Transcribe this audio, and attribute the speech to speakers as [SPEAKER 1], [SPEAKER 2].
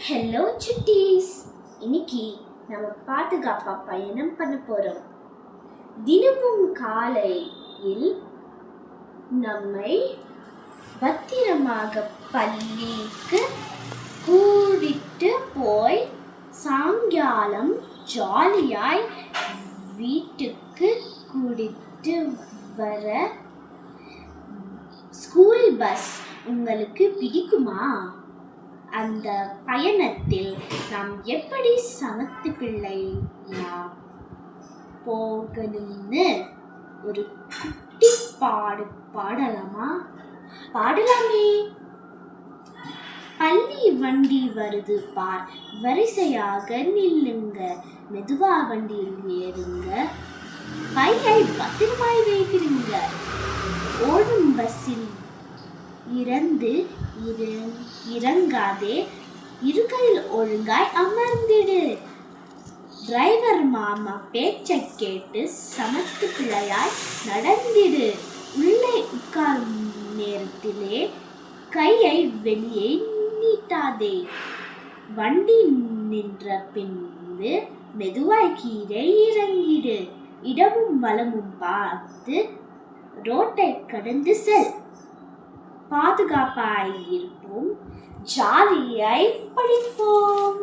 [SPEAKER 1] Hello சுட்டீஸ், இன்னைக்கு நம்ம பாதுகாப்பா பயணம் பண்ண போறோம். தினமும் காலையில் நம்மை பத்திரமாக பள்ளிக்கு கூட்டிட்டு போய் சாயங்காலம் ஜாலியாய் வீட்டுக்கு கூட்டிட்டு வர ஸ்கூல் பஸ் உங்களுக்கு பிடிக்குமா? அந்த பயணத்தில் நாம் எப்படி சமத்து பிள்ளையா போகணும்னு ஒரு குட்டி பாடலாமே. பள்ளி வண்டி வருது பார், வரிசையாக நில்லுங்க, மெதுவா வண்டியில் ஏறுங்க, பையை பத்திரமாய் வைக்கிறீங்க, ஓடும் பஸ்ஸில் இறங்காதே, இருக்கையில் ஒழுங்காய் அமர்ந்திடு, டிரைவர் மாமா பேச்சை கேட்டு சமத்து பிள்ளையாய் நடந்திடு, உள்ளே உட்காரும் நேரத்திலே கையை வெளியே நீட்டாதே, வண்டி நின்ற பின்பு மெதுவாய் கீழே இறங்கிடு, இடமும் வலமும் பார்த்து ரோட்டை கடந்து செல். பாதுகாப்பாய் இருப்போம், ஜாலியாய் படிப்போம்.